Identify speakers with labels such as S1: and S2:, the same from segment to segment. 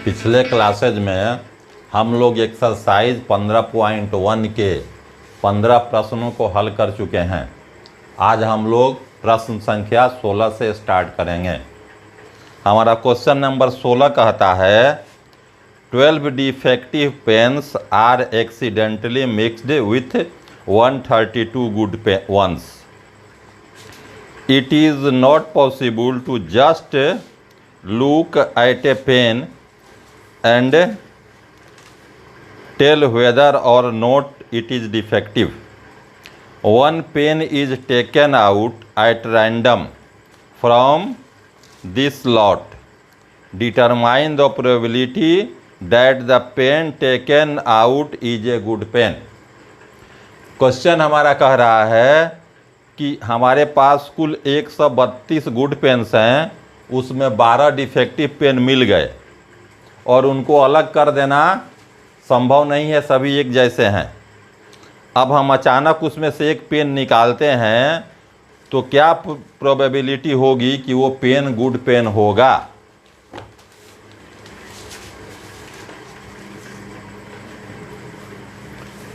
S1: पिछले क्लासेज में हम लोग एक्सरसाइज 15.1 के 15 प्रश्नों को हल कर चुके हैं। आज हम लोग प्रश्न संख्या 16 से स्टार्ट करेंगे। हमारा क्वेश्चन नंबर 16 कहता है 12 defective pens are accidentally mixed with 132 good ones. It is not possible to just look at a pen and tell whether or not it is defective. One pen is taken out at random from this lot. Determine the probability that the pen taken out is a good pen. Question हमारा कह रहा है कि हमारे पास कुल 132 good pens हैं, उसमें 12 defective pen मिल गए और उनको अलग कर देना संभव नहीं है, सभी एक जैसे हैं। अब हम अचानक उसमें से एक पेन निकालते हैं तो क्या प्रोबेबिलिटी होगी कि वो पेन गुड पेन होगा।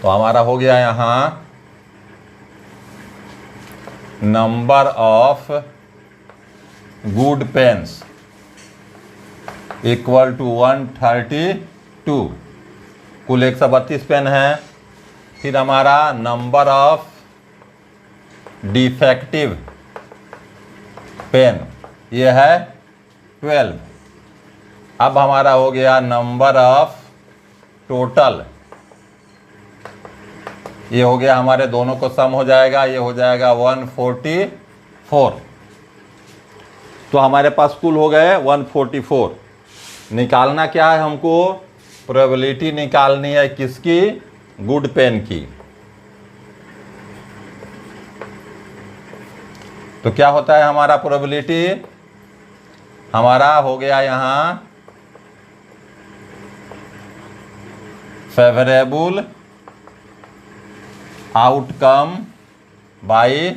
S1: तो हमारा हो गया यहाँ number of good pens equal to 132। कुल 132 पेन है। फिर हमारा नंबर ऑफ डिफेक्टिव पेन ये है 12। अब हमारा हो गया नंबर ऑफ टोटल, ये हो गया, हमारे दोनों को सम हो जाएगा, ये हो जाएगा 144। तो हमारे पास कुल हो गए 144। निकालना क्या है हमको? प्रोबेबिलिटी निकालनी है किसकी? गुड पेन की। तो क्या होता है हमारा प्रोबेबिलिटी? हमारा हो गया यहाँ favourable outcome by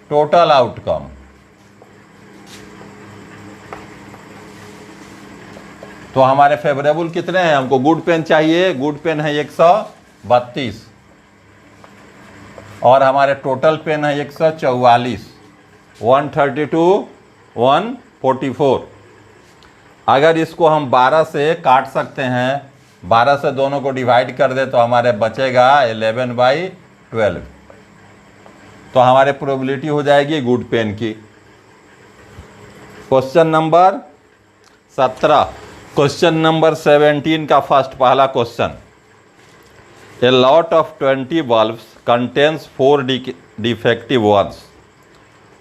S1: total outcome. तो हमारे फेवरेबल कितने हैं? हमको गुड पेन चाहिए, गुड पेन है 132 और हमारे टोटल पेन है 144। 132 144। अगर इसको हम 12 से काट सकते हैं, 12 से दोनों को डिवाइड कर दे तो हमारे बचेगा 11/12। तो हमारे प्रोबेबिलिटी हो जाएगी गुड पेन की। Question number 17। क्वेश्चन नंबर 17 का फर्स्ट पहला question. A lot of 20 bulbs contains 4 defective ones.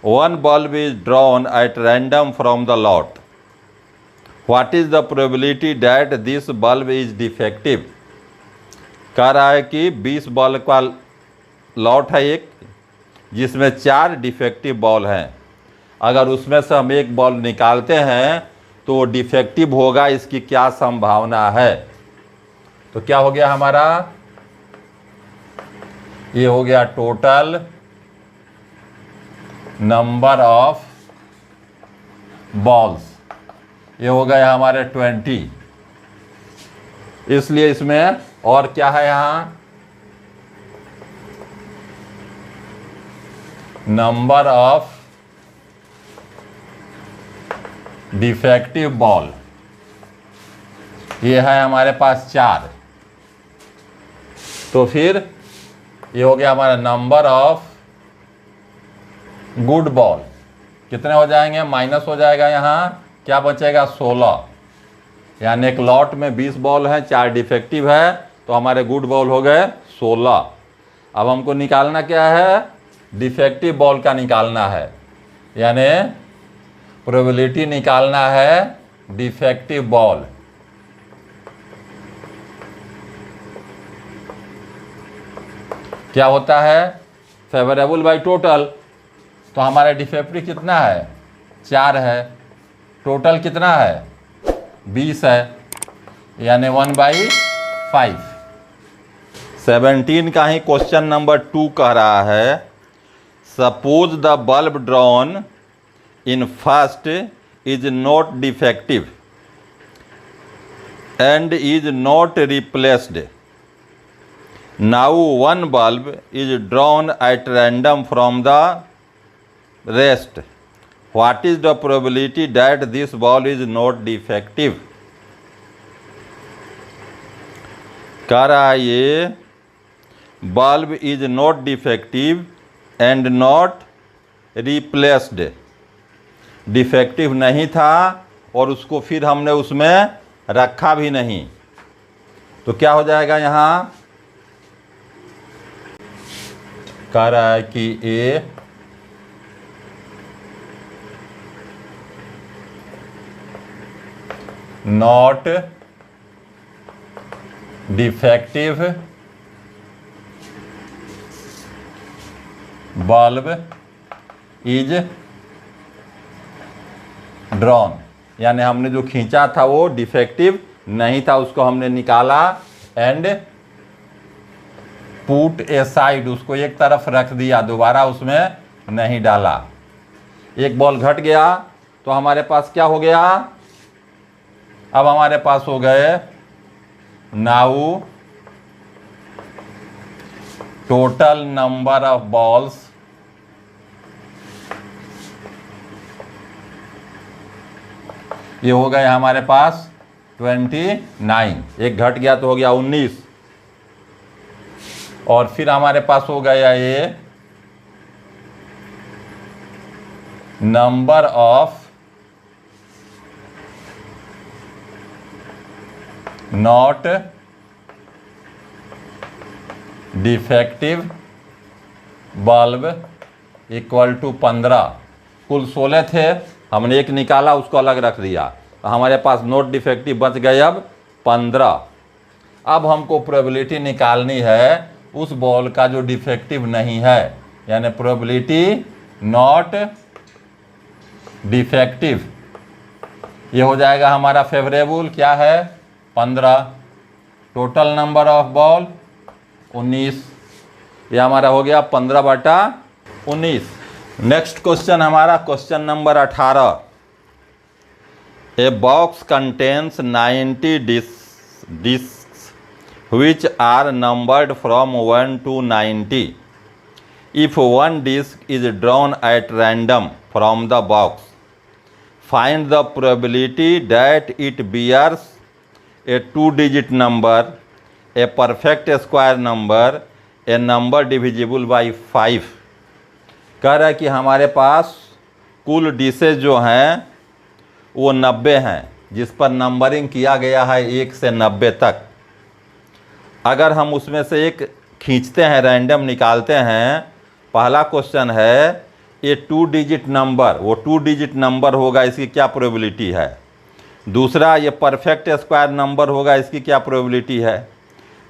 S1: One bulb is drawn at random from the lot. What is the probability that this bulb is defective? कह रहा है कि 20 bulb का lot है एक, जिसमें 4 डिफेक्टिव बल्ब हैं। अगर उसमें से हम एक बल्ब निकालते हैं तो वो डिफेक्टिव होगा, इसकी क्या संभावना है? तो क्या हो गया हमारा? ये हो गया टोटल नंबर ऑफ बॉल्स, ये हो गया हमारे 20। इसलिए इसमें और क्या है यहाँ? नंबर ऑफ डिफेक्टिव बॉल, ये है हमारे पास 4। तो फिर ये हो गया हमारा नंबर ऑफ गुड बॉल। कितने हो जाएंगे? माइनस हो जाएगा, यहाँ क्या बचेगा? 16। यानी एक लॉट में 20 बॉल है, 4 डिफेक्टिव है, तो हमारे गुड बॉल हो गए 16। अब हमको निकालना क्या है? डिफेक्टिव बॉल का निकालना है, यानी प्रोबेबिलिटी निकालना है डिफेक्टिव बॉल। क्या होता है? Favourable by total. तो हमारा डिफेक्टिव कितना है? 4 है। टोटल कितना है? 20 है, यानी 1/5। 17 का ही क्वेश्चन नंबर 2 कह रहा है suppose the bulb drawn in first is not defective and is not replaced. Now one bulb is drawn at random from the rest. What is the probability that this bulb is not defective? कह रहा है ये bulb is not defective and not replaced. Defective नहीं था और उसको फिर हमने उसमें रखा भी नहीं, तो क्या हो जाएगा यहाँ? कह रहा है कि a not defective bulb is drawn, यानी हमने जो खींचा था वो डिफेक्टिव नहीं था, उसको हमने निकाला एंड पुट ए साइड, उसको एक तरफ रख दिया, दोबारा उसमें नहीं डाला। एक बॉल घट गया तो हमारे पास क्या हो गया? अब हमारे पास हो गए now total number of balls ये हो गए हमारे पास 29। एक घट गया तो हो गया 19, और फिर हमारे पास हो गया ये number of not defective bulb equal to 15। कुल 16 थे, हमने एक निकाला, उसको अलग रख दिया, तो हमारे पास नॉट डिफेक्टिव बच गए अब 15। अब हमको प्रोबेबिलिटी निकालनी है उस बॉल का जो डिफेक्टिव नहीं है, यानी प्रोबेबिलिटी नॉट डिफेक्टिव। ये हो जाएगा हमारा फेवरेबल, क्या है? 15। टोटल नंबर ऑफ बॉल 19, ये हमारा हो गया 15/19। नेक्स्ट क्वेश्चन हमारा question number 18। A box contains 90 discs which are numbered from 1 to 90. If one disc is drawn at random from the box, find the probability that it bears a 2-digit number, a perfect square number, a number divisible by 5। कह रहा है कि हमारे पास कुल dishes जो हैं वो 90 हैं, जिस पर नंबरिंग किया गया है 1 से 90 तक। अगर हम उसमें से एक खींचते हैं, रैंडम निकालते हैं, पहला क्वेश्चन है ये 2 डिजिट नंबर, वो 2 डिजिट नंबर होगा, इसकी क्या प्रोबेबिलिटी है? दूसरा, ये परफेक्ट स्क्वायर नंबर होगा, इसकी क्या प्रोबेबिलिटी है?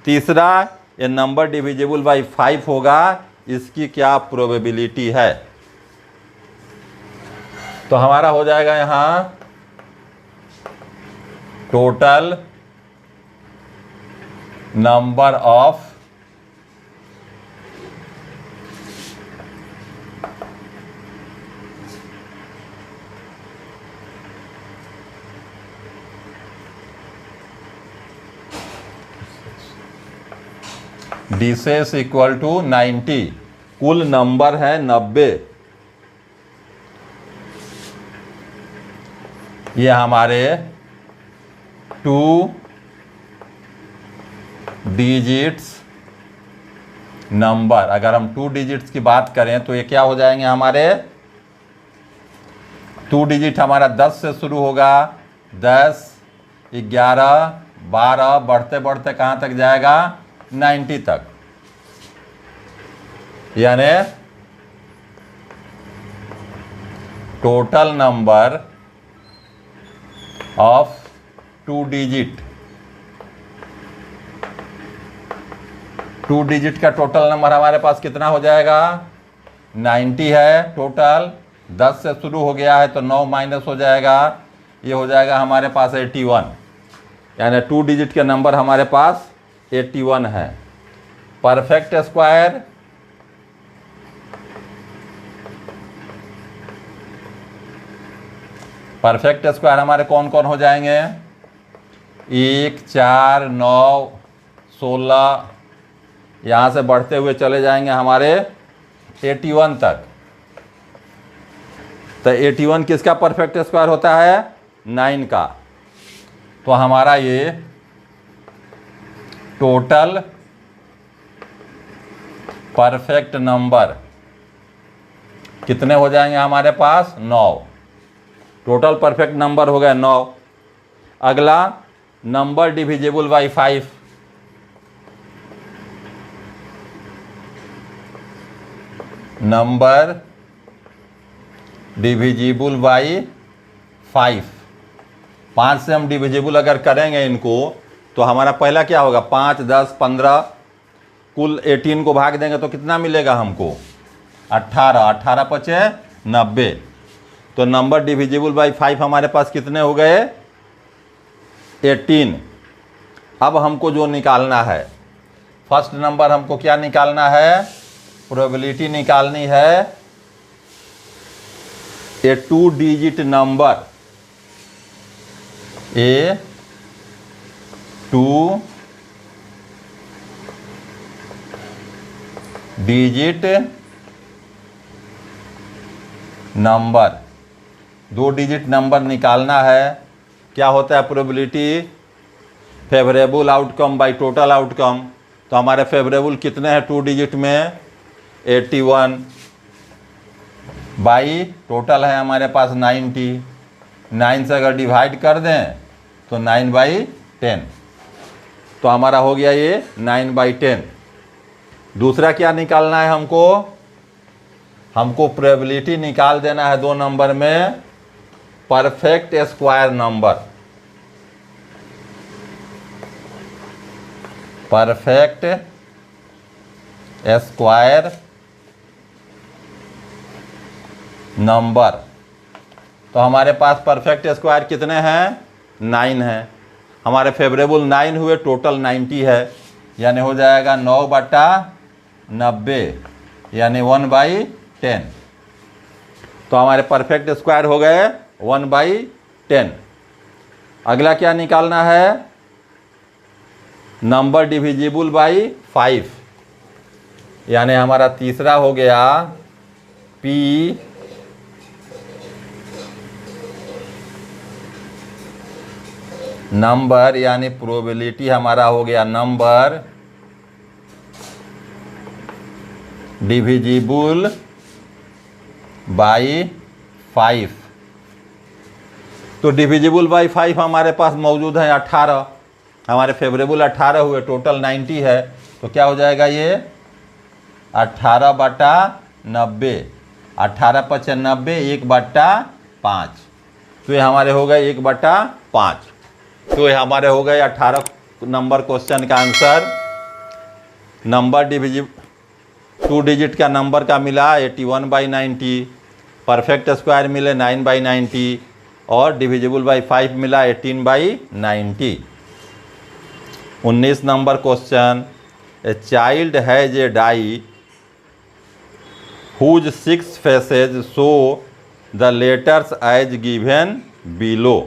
S1: तीसरा, ये नंबर डिविजिबल बाई 5 होगा, इसकी क्या प्रोबेबिलिटी है? तो हमारा हो जाएगा यहाँ total number of dishes equal to 90। कुल नंबर है 90। ये हमारे 2 डिजिट्स नंबर, अगर हम 2 डिजिट्स की बात करें तो ये क्या हो जाएंगे हमारे? 2 डिजिट हमारा 10 से शुरू होगा, 10, 11, 12, बढ़ते बढ़ते कहाँ तक जाएगा? 90 तक। यानी total number of 2 digit, 2 digit का टोटल नंबर हमारे पास कितना हो जाएगा? 90 है टोटल, 10 से शुरू हो गया है तो 9 माइनस हो जाएगा, ये हो जाएगा हमारे पास 81। यानी 2 डिजिट के नंबर हमारे पास 81 है। परफेक्ट स्क्वायर, परफेक्ट स्क्वायर हमारे कौन कौन हो जाएंगे? 1, 4, 9, 16, यहाँ से बढ़ते हुए चले जाएंगे हमारे 81 तक। तो 81 किसका परफेक्ट स्क्वायर होता है? 9 का। तो हमारा ये टोटल परफेक्ट नंबर कितने हो जाएंगे हमारे पास? 9। टोटल परफेक्ट नंबर हो गया 9। अगला number divisible by 5। Number divisible by 5। 5 से हम डिविजिबल अगर करेंगे इनको तो हमारा पहला क्या होगा? 5, 10, 15, कुल 18 को भाग देंगे तो कितना मिलेगा हमको? 18। 18 पचे 90। तो नंबर डिविजिबल बाई 5 हमारे पास कितने हो गए? 18। अब हमको जो निकालना है, फर्स्ट नंबर हमको क्या निकालना है? प्रोबेबिलिटी निकालनी है। ए 2 डिजिट नंबर, ए 2 डिजिट नंबर, 2 डिजिट नंबर निकालना है। क्या होता है probability? Favourable outcome by total outcome. तो हमारे फेवरेबल कितने हैं 2 डिजिट में? 81 बाई टोटल है हमारे पास 90। 9 से अगर डिवाइड कर दें तो 9/10। तो हमारा हो गया ये 9/10। दूसरा क्या निकालना है हमको? हमको प्रोबेबिलिटी निकाल देना है 2 नंबर में perfect square number. Perfect square number. तो हमारे पास परफेक्ट स्क्वायर कितने हैं? 9 हैं। हमारे फेवरेबल 9 हुए, टोटल 90 है, यानी हो जाएगा 9/90, यानी 1/10। तो हमारे परफेक्ट स्क्वायर हो गए 1/10। अगला क्या निकालना है? नंबर डिविजिबल बाई 5, यानी हमारा तीसरा हो गया P नंबर, यानी प्रोबेबिलिटी हमारा हो गया नंबर डिविजिबल बाई 5। तो डिविजिबल बाई 5 हमारे पास मौजूद है 18। हमारे फेवरेबल 18 हुए, टोटल 90 है। तो क्या हो जाएगा ये? 18/90। 18 पचे 90, 1/5। तो ये हमारे हो गए 1/5। तो ये हमारे हो गए 18 नंबर क्वेश्चन का आंसर। नंबर डिविजिबल 2 डिजिट का नंबर का मिला 81/90, परफेक्ट स्क्वायर मिले 9/90 और डिविजिबल बाई 5 मिला 18/90। 19 number question. A child has a die whose 6 faces show the letters as given below.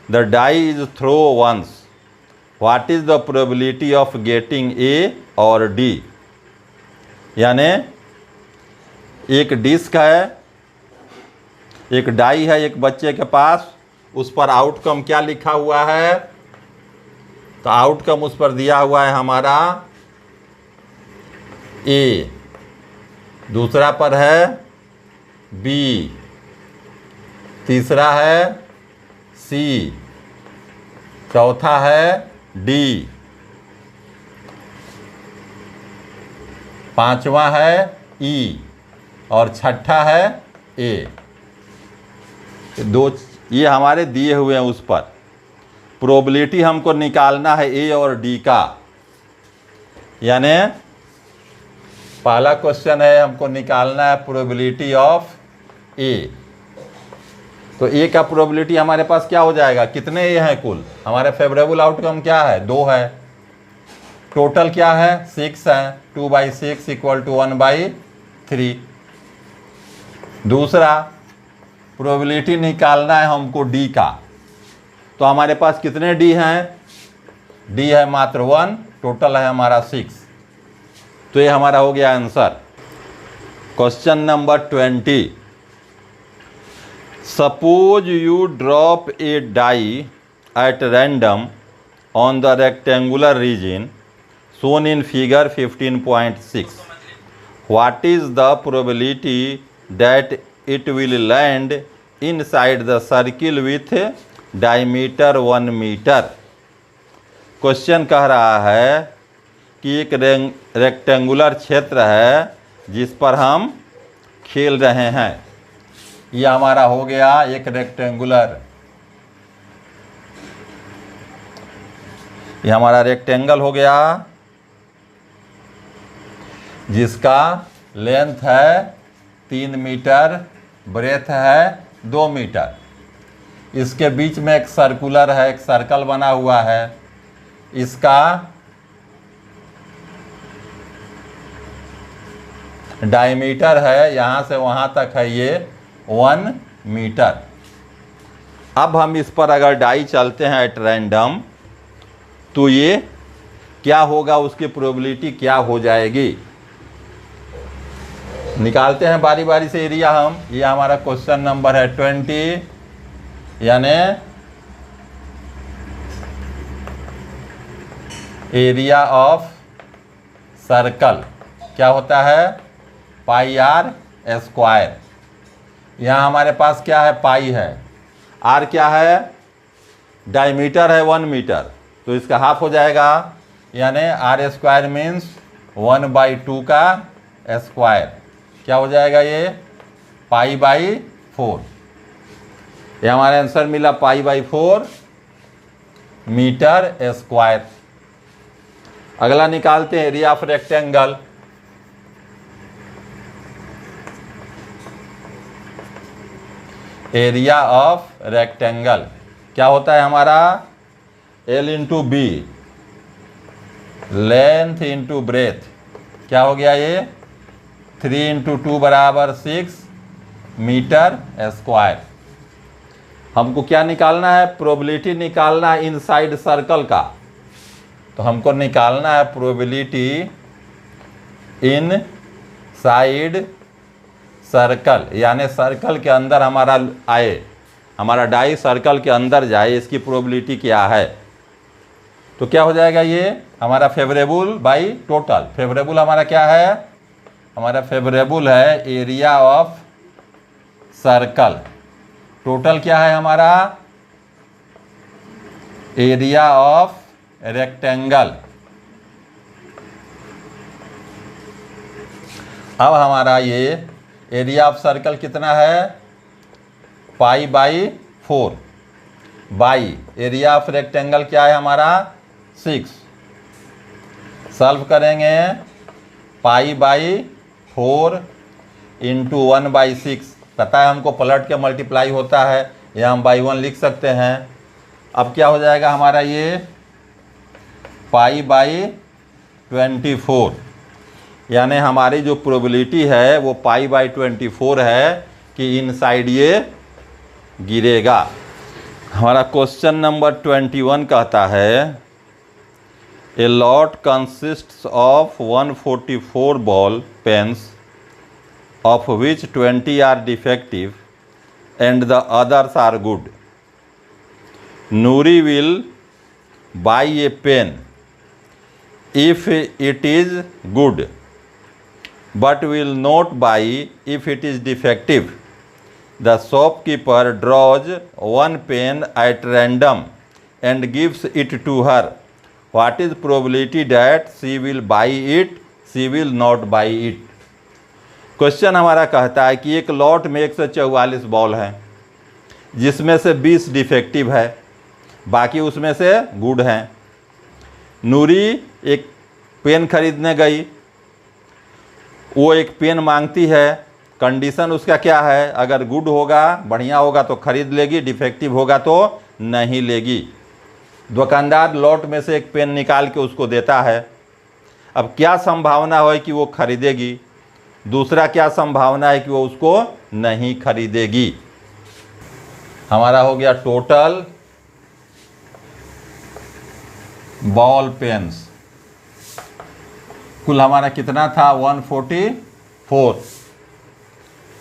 S1: The die is thrown once. What is the probability of getting A or D? यानी एक disc है, एक die है एक बच्चे के पास, उस पर आउटकम क्या लिखा हुआ है? तो आउटकम उस पर दिया हुआ है हमारा A, दूसरा पर है B, तीसरा है C, चौथा है D, पांचवा है E और छठा है A। दो ये हमारे दिए हुए हैं उस पर। प्रोबेबिलिटी हमको निकालना है A और D का, यानी पहला क्वेश्चन है हमको निकालना है प्रोबेबिलिटी ऑफ A। तो A का प्रोबेबिलिटी हमारे पास क्या हो जाएगा? कितने A हैं कुल? हमारे फेवरेबल आउटकम क्या है? 2 है। टोटल क्या है? 6 है। 2/6 = 1/3। दूसरा प्रोबेबिलिटी निकालना है हमको D का। तो हमारे पास कितने डी हैं? डी है मात्र 1, टोटल है हमारा 6। तो ये हमारा हो गया answer. Question number 20, suppose you drop a die at random on the rectangular region shown in figure 15.6. What is the probability that it will land inside the circle with diameter 1 metre? Question कह रहा है कि एक rectangular क्षेत्र है जिस पर हम खेल रहे हैं। यह हमारा हो गया एक रेक्टेंगुलर, यह हमारा रेक्टेंगल हो गया जिसका लेंथ है 3 मीटर, ब्रेथ है 2 मीटर। इसके बीच में एक सर्कुलर है, एक सर्कल बना हुआ है। इसका डायमीटर है यहाँ से वहाँ तक है ये 1 मीटर। अब हम इस पर अगर डाई चलते हैं एट रैंडम तो ये क्या होगा, उसकी प्रोबेबिलिटी क्या हो जाएगी? निकालते हैं बारी बारी से एरिया हम। ये हमारा क्वेश्चन नंबर है 20, यानी एरिया ऑफ सर्कल क्या होता है? पाई आर स्क्वायर। यहाँ हमारे पास क्या है? पाई है। आर क्या है? डायमीटर है 1 मीटर, तो इसका हाफ हो जाएगा, यानी आर स्क्वायर मीन्स 1/2 का स्क्वायर। क्या हो जाएगा ये? π/4। ये हमारा आंसर मिला π/4 मीटर स्क्वायर। अगला निकालते हैं area of rectangle. Area of rectangle क्या होता है हमारा? L into b, length into breadth. क्या हो गया ये? 3 इंटू 2 बराबर 6 मीटर स्क्वायर। हमको क्या निकालना है? प्रोबेबिलिटी निकालना है इनसाइड सर्कल का। तो हमको निकालना है प्रोबेबिलिटी इन साइड सर्कल, यानी सर्कल के अंदर हमारा आए, हमारा डाई सर्कल के अंदर जाए, इसकी प्रोबेबिलिटी क्या है? तो क्या हो जाएगा ये? हमारा फेवरेबल बाई टोटल। फेवरेबल हमारा क्या है? हमारा फेवरेबल है एरिया ऑफ सर्कल। टोटल क्या है हमारा? Area of rectangle. अब हमारा ये एरिया ऑफ सर्कल कितना है? π/4 बाई एरिया ऑफ रेक्टेंगल क्या है हमारा? 6। सॉल्व करेंगे π/4 इंटू 1/6। पता है हमको पलट के मल्टीप्लाई होता है, या हम बाई 1 लिख सकते हैं। अब क्या हो जाएगा हमारा ये? π/24, यानी हमारी जो प्रोबेबिलिटी है वो π/24 है कि इनसाइड ये गिरेगा। हमारा क्वेश्चन नंबर 21 कहता है a lot consists of 144 ball pens of which 20 are defective and the others are good. Nuri will buy a pen if it is good, but will not buy if it is defective. The shopkeeper draws one pen at random and gives it to her. What is probability that she will buy it, she will not buy it? Question हमारा कहता है कि एक lot में 144 ball हैं, जिसमें से 20 defective है, बाकी उसमें से गुड हैं। नूरी एक पेन खरीदने गई, वो एक पेन मांगती है। कंडीशन उसका क्या है? अगर गुड होगा, बढ़िया होगा तो खरीद लेगी, डिफेक्टिव होगा तो नहीं लेगी। दुकानदार लॉट में से एक पेन निकाल के उसको देता है। अब क्या संभावना है कि वो खरीदेगी, दूसरा क्या संभावना है कि वो उसको नहीं खरीदेगी। हमारा हो गया टोटल बॉल पेन्स। कुल हमारा कितना था 144।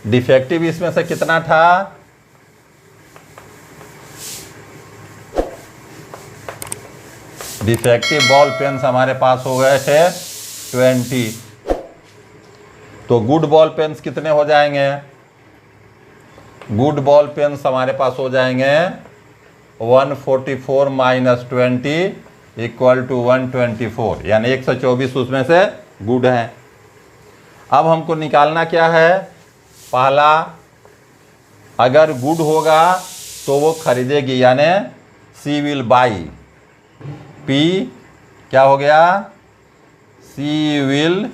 S1: डिफेक्टिव इसमें से कितना था, डिफेक्टिव बॉल पेन्स हमारे पास हो गए थे 20। तो गुड बॉल पेन्स कितने हो जाएंगे, गुड बॉल पेन्स हमारे पास हो जाएंगे 144 माइनस 20 इक्वल टू 124, यानी 124 उसमें से गुड है। अब हमको निकालना क्या है, पहला अगर गुड होगा तो वो खरीदेगी, यानी सी विल बाई। पी क्या हो गया, सी विल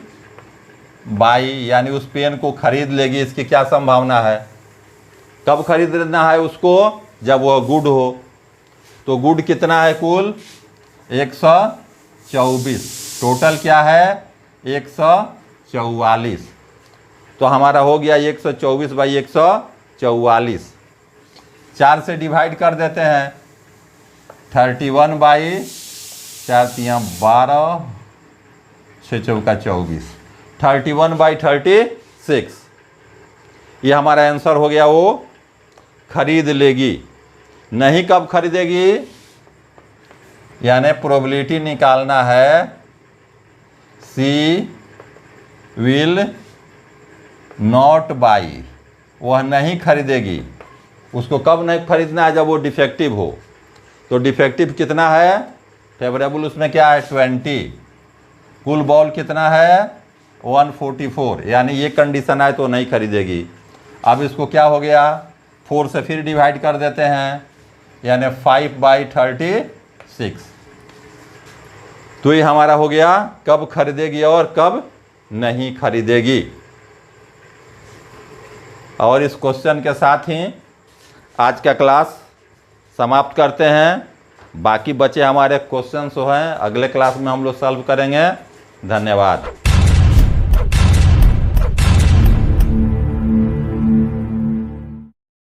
S1: बाई, यानी उस पेन को खरीद लेगी। इसकी क्या संभावना है, कब खरीदना है उसको, जब वह गुड हो। तो गुड कितना है, कुल 124, टोटल क्या है 144। तो हमारा हो गया 124 बाई 144। 4 से डिवाइड कर देते हैं, 31 बाई 4 तियाँ 12, 6 चौका 24, 31 बाई 36। ये हमारा आंसर हो गया, वो खरीद लेगी। नहीं कब खरीदेगी, यानी प्रोबेबिलिटी निकालना है, सी विल नॉट बाई, वह नहीं खरीदेगी। उसको कब नहीं खरीदना है, जब वो डिफेक्टिव हो। तो डिफेक्टिव कितना है, फेवरेबल उसमें क्या है 20, कुल बॉल कितना है 144, यानी ये कंडीशन है तो नहीं खरीदेगी। अब इसको क्या हो गया, 4 से फिर डिवाइड कर देते हैं, यानी 5 बाई 36। तो ये हमारा हो गया कब खरीदेगी और कब नहीं खरीदेगी। और इस क्वेश्चन के साथ ही आज का क्लास समाप्त करते हैं। बाकी बचे हमारे क्वेश्चन जो हैं अगले क्लास में हम लोग सॉल्व करेंगे। धन्यवाद।